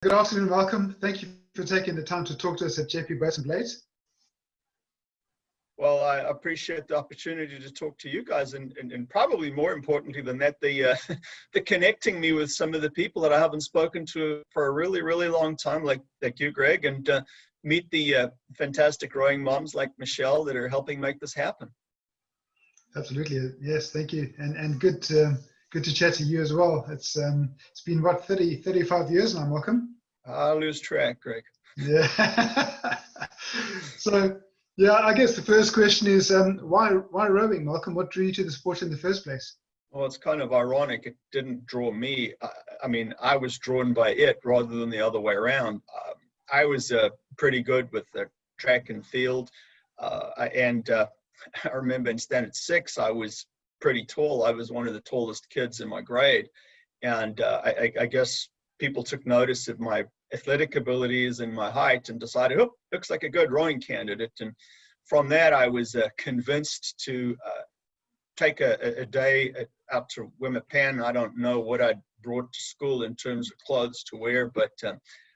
Good afternoon, welcome. Thank you for taking the time to talk to us at JP Boats and Blades. Well, I appreciate the opportunity to talk to you guys, and probably more importantly than that, the connecting me with some of the people that I haven't spoken to for a really, really long time, like you, Greg, and meet the fantastic rowing moms like Michelle that are helping make this happen. Absolutely, yes, thank you, and good to chat to you as well. It's been what, 35 years now, Malcolm? I lose track, Greg. Yeah. So, yeah, I guess the first question is why rowing, Malcolm? What drew you to the sport in the first place? Well, it's kind of ironic. It didn't draw me. I mean, I was drawn by it rather than the other way around. I was pretty good with the track and field, and I remember in standard 6, I was pretty tall. I was one of the tallest kids in my grade, and I guess people took notice of my athletic abilities and my height and decided, oh, looks like a good rowing candidate. And from that, I was convinced to take a day out to Wimapan. I don't know what I'd brought to school in terms of clothes to wear, but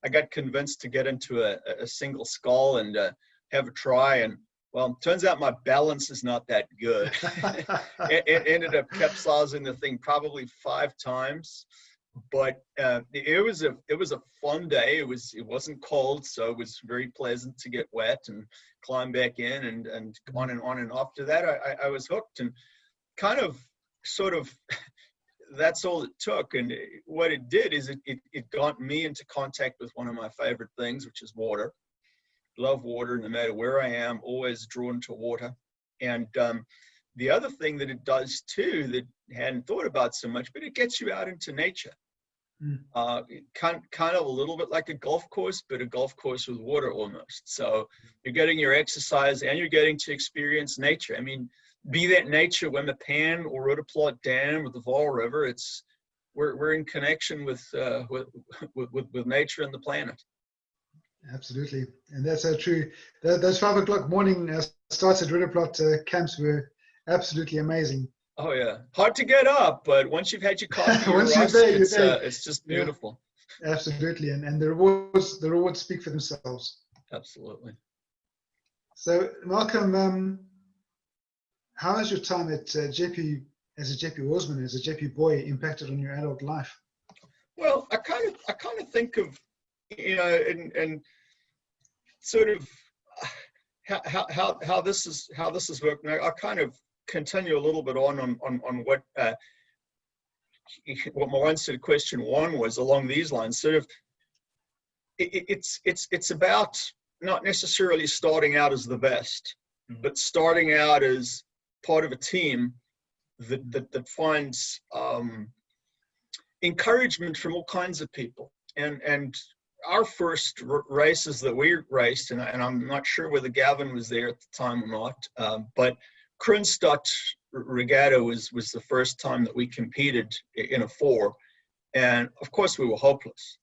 I got convinced to get into a single scull and have a try. And well, it turns out my balance is not that good. It ended up capsizing the thing probably 5 times. But it was a fun day. It wasn't cold, so it was very pleasant to get wet and climb back in and on and on. And after that, I was hooked, and kind of sort of that's all it took. And what it did is it got me into contact with one of my favorite things, which is water. Love water, no matter where I am, always drawn to water. And the other thing that it does too, that I hadn't thought about so much, but it gets you out into nature. Kind of a little bit like a golf course, but a golf course with water almost. So you're getting your exercise and you're getting to experience nature. I mean, be that nature, Wimapan or Roodeplaat Dam or the Vaal River, we're in connection with nature and the planet. Absolutely, and that's so true. Those 5 o'clock morning starts at Roodeplaat camps were absolutely amazing. Oh yeah, hard to get up, but once you've had your coffee, it's just beautiful. Yeah, absolutely, and the rewards speak for themselves. Absolutely. So, Malcolm, how has your time at Jeppe as a Jeppe Oarsman, as a Jeppe boy, impacted on your adult life? Well, I kind of think of, and sort of how this is working. I kind of continue a little bit on what my answer to question 1 was along these lines. Sort of, it's about not necessarily starting out as the best, but starting out as part of a team that finds encouragement from all kinds of people. And our first races that we raced, and I'm not sure whether Gavin was there at the time or not, but Kroonstad Regatta was the first time that we competed in a 4, and of course we were hopeless.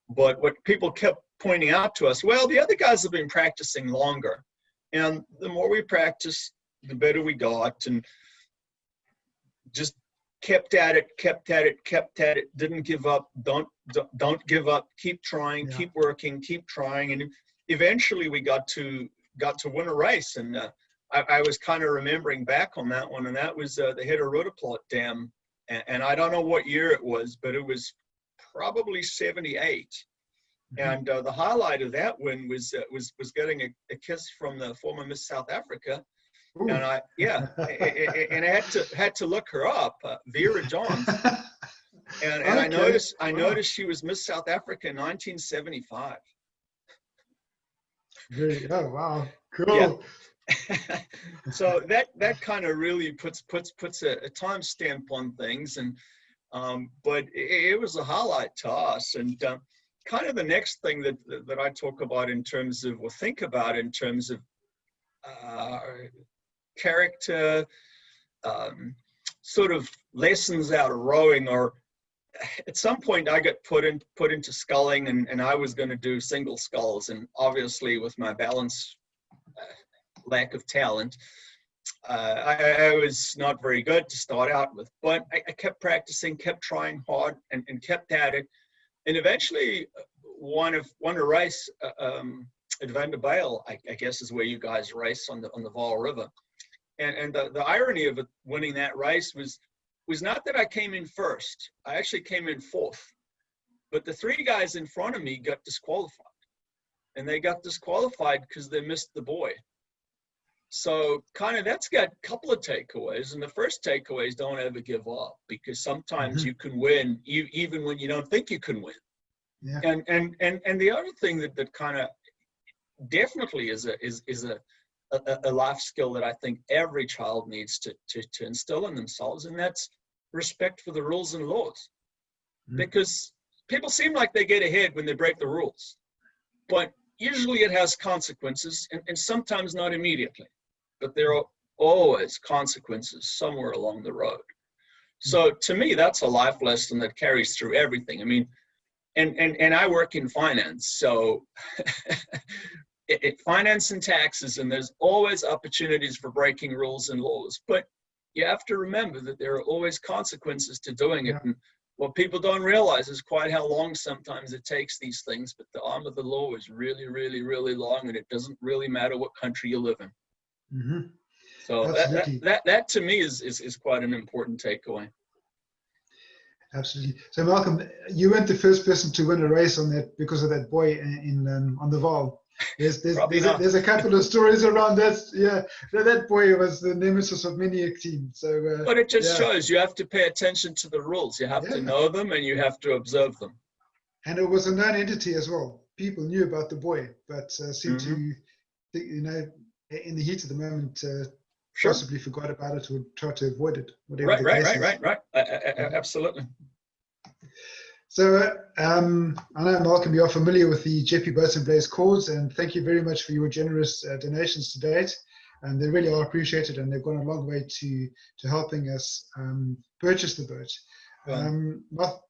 But what people kept pointing out to us, well, the other guys have been practicing longer, and the more we practiced, the better we got, and just kept at it, didn't give up, don't give up, keep trying, keep working, keep trying, and eventually we got to win a race. And I was kind of remembering back on that one, and that was the head of Roodeplaat Dam, and I don't know what year it was, but it was probably 78. And the highlight of that win was getting a kiss from the former Miss South Africa. Ooh. And I had to look her up, Vera Johns, and okay. I noticed she was Miss South Africa in 1975. Oh wow, cool. Yeah. So that kind of really puts a time stamp on things, and but it was a highlight to us. And kind of the next thing that I talk about in terms of, or think about in terms of character, sort of lessons out of rowing, or at some point I got put into sculling, and I was going to do single sculls, and obviously with my balance lack of talent, I was not very good to start out with, but I kept practicing, kept trying hard, and kept at it. And eventually won a race at Vanderbilt, I guess is where you guys race on the Vaal River. And the irony of it, winning that race was not that I came in first. I actually came in fourth. But the three guys in front of me got disqualified. And they got disqualified because they missed the buoy. So kind of that's got a couple of takeaways. And the first takeaway is don't ever give up, because sometimes you can win even when you don't think you can win. Yeah. And the other thing that kind of definitely is a life skill that I think every child needs to instill in themselves, and that's respect for the rules and laws. Because people seem like they get ahead when they break the rules, but usually it has consequences, and sometimes not immediately, but there are always consequences somewhere along the road. So to me, that's a life lesson that carries through everything. I mean, and I work in finance, so finance and taxes, and there's always opportunities for breaking rules and laws, but you have to remember that there are always consequences to doing it. And what people don't realize is quite how long sometimes it takes these things, but the arm of the law is really, really, really long, and it doesn't really matter what country you live in. So that to me is quite an important takeaway. Absolutely. So Malcolm, you weren't the first person to win a race on that because of that buoy on the Vaal. There's a couple of stories around that. Yeah, that buoy was the nemesis of many a team. So, but it just shows you have to pay attention to the rules. You have to know them, and you have to observe them. And it was a known entity as well. People knew about the buoy, but seemed to, in the heat of the moment, possibly forgot about it or tried to avoid it. Right. Absolutely. So I know, Malcolm, you are familiar with the Jeppe Boats and Blaze cause, and thank you very much for your generous donations to date. And they really are appreciated, and they've gone a long way to helping us purchase the boat.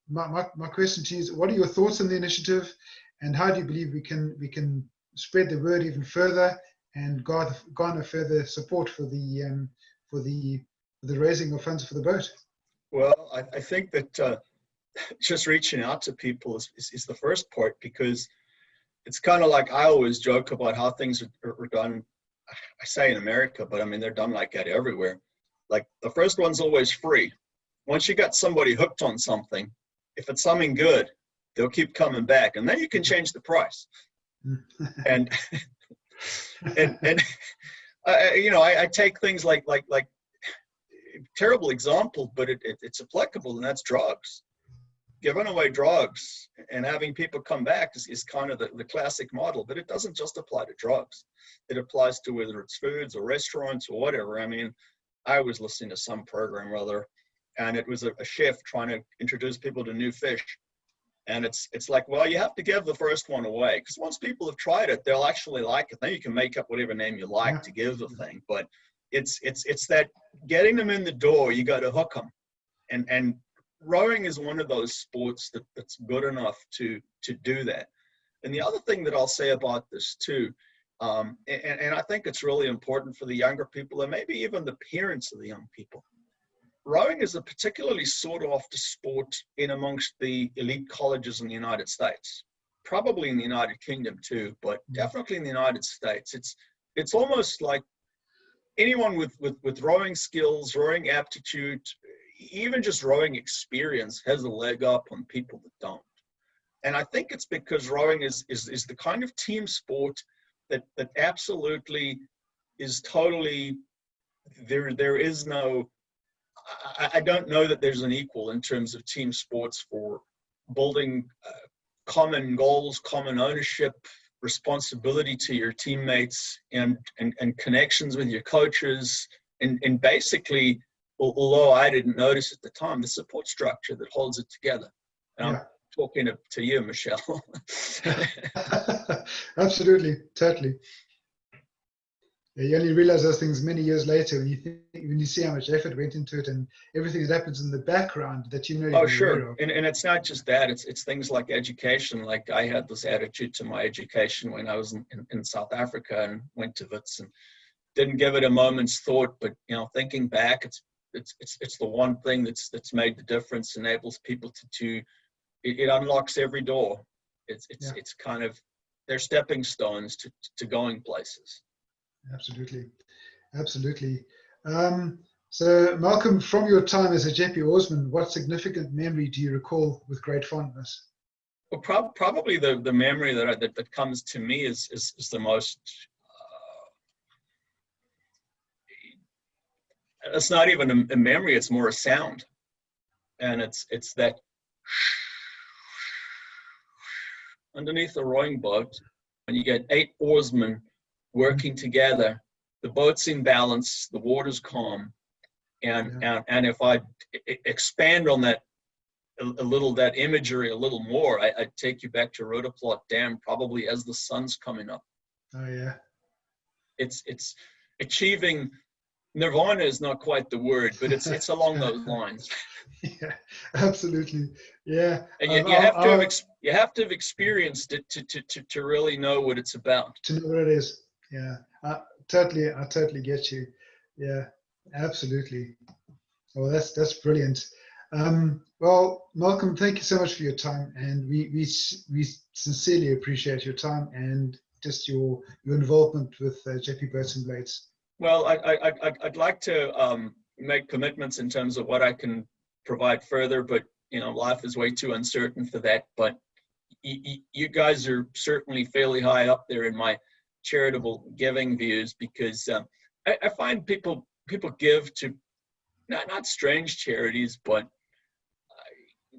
My question to you is, what are your thoughts on the initiative, and how do you believe we can spread the word even further and garner further support for the raising of funds for the boat? Well, I think that just reaching out to people is the first part, because it's kind of like I always joke about how things are done. I say in America, but I mean, they're done like that everywhere. Like the first one's always free. Once you got somebody hooked on something, if it's something good, they'll keep coming back, and then you can change the price. and I take things like terrible example, but it's applicable, and that's drugs. Giving away drugs and having people come back is kind of the classic model, but it doesn't just apply to drugs. It applies to whether it's foods or restaurants or whatever. I mean, I was listening to some program or other, and it was a chef trying to introduce people to new fish. And it's like, well, you have to give the first one away, because once people have tried it, they'll actually like it. Then you can make up whatever name you like to give the thing. But it's that getting them in the door, you got to hook them. And rowing is one of those sports that's good enough to do that. And the other thing that I'll say about this too, and I think it's really important for the younger people, and maybe even the parents of the young people, rowing is a particularly sought after sport in amongst the elite colleges in the United States, probably in the United Kingdom too, but definitely in the United States. It's almost like anyone with rowing skills, rowing aptitude, even just rowing experience has a leg up on people that don't. And I think it's because rowing is the kind of team sport that absolutely is totally, there is no, I don't know that there's an equal in terms of team sports for building common goals, common ownership, responsibility to your teammates, and connections with your coaches, and basically, although I didn't notice at the time, the support structure that holds it together. And I'm talking to you, Michelle. Absolutely, totally. Yeah, you only realize those things many years later when you see how much effort went into it and everything that happens in the background that you know. Oh, sure. And it's not just that. It's things like education. Like I had this attitude to my education when I was in South Africa and went to Wits and didn't give it a moment's thought. But thinking back, it's the one thing that's made the difference. Enables people to it unlocks every door. It's kind of, they're stepping stones to going places. Absolutely. Absolutely. So Malcolm, from your time as a Jeppe Oarsman, what significant memory do you recall with great fondness? Well, probably the memory that comes to me is the most. It's not even a memory; it's more a sound, and it's that underneath the rowing boat, when you get 8 oarsmen working together, the boat's in balance, the water's calm, and if I expand on that a little, that imagery a little more, I'd take you back to Rodeplot Dam, probably as the sun's coming up. Oh yeah. It's achieving nirvana is not quite the word, but it's along those lines. Yeah, absolutely. Yeah. And you have to have experienced it to really know what it's about. To know what it is. Yeah. I totally get you. Yeah, absolutely. Well, that's brilliant. Well, Malcolm, thank you so much for your time, and we sincerely appreciate your time and just your involvement with Jeppe Boats and Blades. Well, I'd like to make commitments in terms of what I can provide further, but life is way too uncertain for that. But you guys are certainly fairly high up there in my charitable giving views, because I find people give to not strange charities, but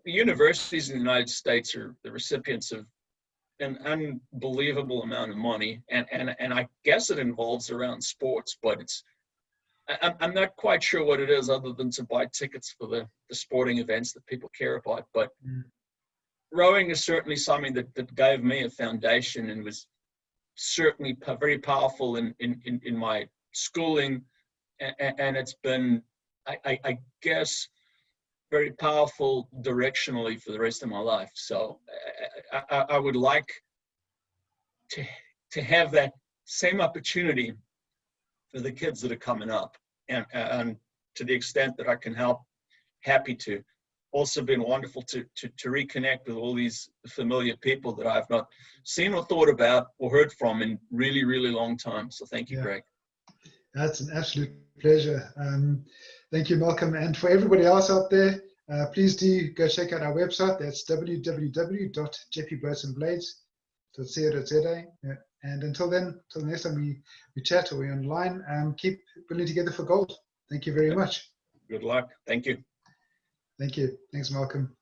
the universities in the United States are the recipients of an unbelievable amount of money, and I guess it involves around sports, but I'm not quite sure what it is other than to buy tickets for the sporting events that people care about. But rowing is certainly something that gave me a foundation and was certainly very powerful in my schooling, and it's been, I guess, very powerful directionally for the rest of my life. So I would like to have that same opportunity for the kids that are coming up, and to the extent that I can help, happy to. Also been wonderful to reconnect with all these familiar people that I've not seen or thought about or heard from in really, really long time. So thank you, Greg. That's an absolute pleasure. Thank you, Malcolm. And for everybody else out there, please do go check out our website. That's www.jeppeboatsandblades.co.za. And until then, till the next time we chat or we're online, keep pulling together for gold. Thank you very much. Good luck. Thank you. Thank you. Thanks, Malcolm.